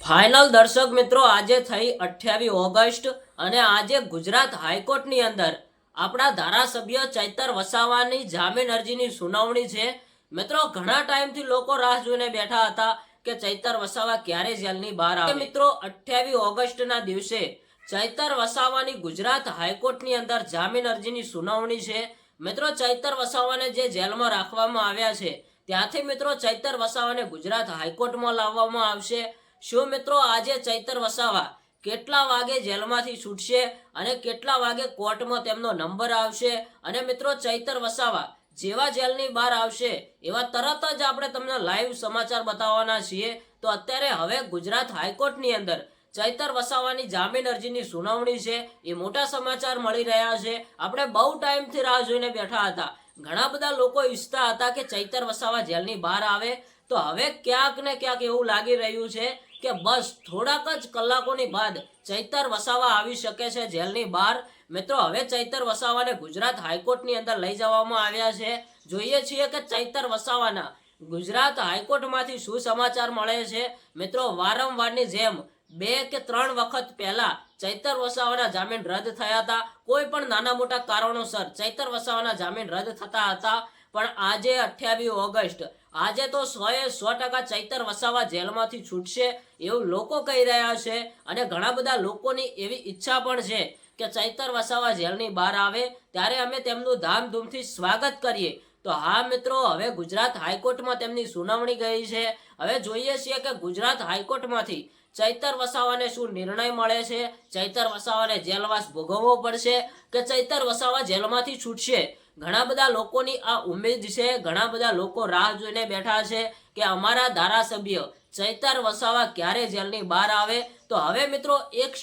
Final દર્શક મિત્રો આજે થઈ 28 ઓગસ્ટ અને આજે ગુજરાત હાઈકોર્ટની અંદર આપણા ધારાસભ્ય ચૈતર વસાવાની જામીન અરજીની સુનાવણી છે। મિત્રો ઘણા ટાઈમથી લોકો રાહ જોઈને બેઠા હતા કે ચૈતર વસાવા ક્યારે જેલની બહાર આવે। મિત્રો 28 ઓગસ્ટના દિવસે ચૈતર વસાવાની ગુજરાત હાઈકોર્ટની અંદર જામીન અરજીની સુનાવણી છે। મિત્રો ચૈતર વસાવાને જે જેલમાં રાખવામાં આવ્યા છે ત્યાંથી મિત્રો ચૈતર વસાવાને ગુજરાત હાઈકોર્ટમાં લાવવામાં આવશે। શું મિત્રો આજે ચૈતર વસાવા કેટલા વાગે જેલમાંથી છૂટશે અને કેટલા વાગે કોર્ટમાં તેમનો નંબર આવશે અને મિત્રો ચૈતર વસાવા જેવા જેલની બહાર આવશે એવા તરત જ આપણે તમને લાઈવ સમાચાર બતાવવાના છીએ। તો અત્યારે હવે ગુજરાત હાઈકોર્ટની અંદર ચૈતર વસાવાની જામીન અરજીની સુનાવણી છે એ મોટા સમાચાર મળી રહ્યા છે। આપણે બહુ ટાઈમથી રાહ જોઈને બેઠા હતા, ઘણા બધા લોકો ઈચ્છતા હતા કે ચૈતર વસાવા જેલની બહાર આવે। તો હવે ક્યાંક ને ક્યાંક એવું લાગી રહ્યું છે કે બસ થોડાક જ કલાકોની બાદ ચૈતર વસાવા આવી શકે છે જેલની બહાર। મિત્રો હવે ચૈતર વસાવાને ગુજરાત હાઈકોર્ટની અંદર લઈ જવામાં આવ્યા છે। જોઈએ છીએ કે ચૈતર વસાવાના ગુજરાત હાઈકોર્ટમાંથી શું સમાચાર મળે છે। મિત્રો વારંવારની જેમ 2 કે 3 વખત પહેલા ચૈતર વસાવાના જામીન રદ થયા હતા। કોઈ પણ નાના મોટા કારણોસર ચૈતર વસાવાના જામીન રદ થતા હતા, પણ આજે 28 ઓગસ્ટ આજે તો 100% ચૈતર વસાવા જેલમાંથી છૂટશે એવું લોકો કહી રહ્યા છે અને ઘણા બધા લોકોની એવી ઈચ્છા પણ છે કે ચૈતર વસાવા જેલની બહાર આવે ત્યારે અમે તેમનું ધામધૂમથી સ્વાગત કરીએ। તો હા મિત્રો, હવે ગુજરાત હાઈકોર્ટમાં તેમની સુનાવણી ગઈ છે। હવે જોઈએ છીએ કે ગુજરાત હાઈકોર્ટમાંથી ચૈતર વસાવાને શું નિર્ણય મળે છે। ચૈતર વસાવાને જેલવાસ ભોગવવો પડશે કે ચૈતર વસાવા જેલમાંથી છૂટશે। ઘણા બધા લોકોની આ ઉમ્મીદ છે, ઘણા બધા લોકો રાહ જોઈને બેઠા છે કે અમારા ધારાસભ્ય ચૈતર વસાવા ક્યારે જેલની બહાર આવે। તો હવે મિત્રો એક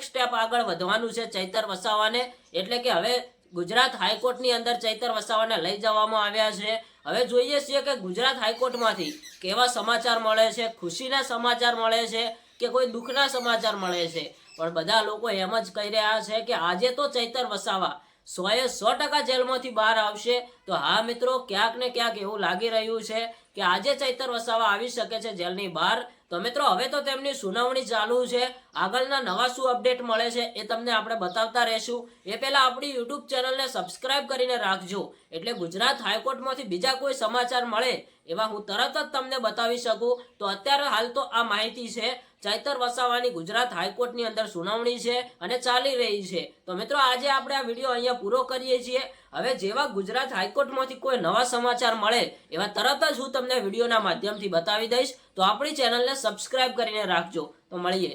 સ્ટેપ આગળ વધવાનું છે ચૈતર વસાવાને, એટલે કે હવે ગુજરાત હાઈકોર્ટની અંદર ચૈતર વસાવાને લઈ જવામાં આવ્યા છે। હવે જોઈએ છીએ કે ગુજરાત હાઈકોર્ટમાંથી કેવા સમાચાર મળે છે, ખુશીના સમાચાર મળે છે કે કોઈ દુઃખના સમાચાર મળે છે, પણ બધા લોકો એમ જ કહી રહ્યા છે કે આજે તો ચૈતર વસાવા 100% જેલમાંથી બહાર આવશે। તો હા મિત્રો, ક્યાંક ને ક્યાંક એવું લાગી રહ્યું છે કે આજે ચૈતર વસાવા આવી શકે છે જેલની બહાર। તો મિત્રો હવે તો તેમની સુનાવણી ચાલુ છે, આગળના નવા શું અપડેટ મળે છે એ તમને આપણે બતાવતા રહેશું। એ પહેલા આપણી યુટ્યુબ ચેનલને સબસ્ક્રાઇબ કરીને રાખજો, એટલે ગુજરાત હાઈકોર્ટમાંથી બીજા કોઈ સમાચાર મળે એવા હું તરત જ તમને બતાવી શકું। તો અત્યારે હાલ તો આ માહિતી છે, ચૈતર વસાવાની ગુજરાત હાઈકોર્ટની અંદર સુનાવણી છે અને ચાલી રહી છે। તો મિત્રો આજે આપણે આ વિડીયો અહીંયા પૂરો કરીએ છીએ। હવે જેવા ગુજરાત હાઈકોર્ટમાંથી કોઈ નવા સમાચાર મળે એવા તરત જ હું તમને વિડીયોના માધ્યમથી બતાવી દઈશ। તો આપણી ચેનલને સબસ્ક્રાઇબ કરીને રાખજો। તો મળીએ।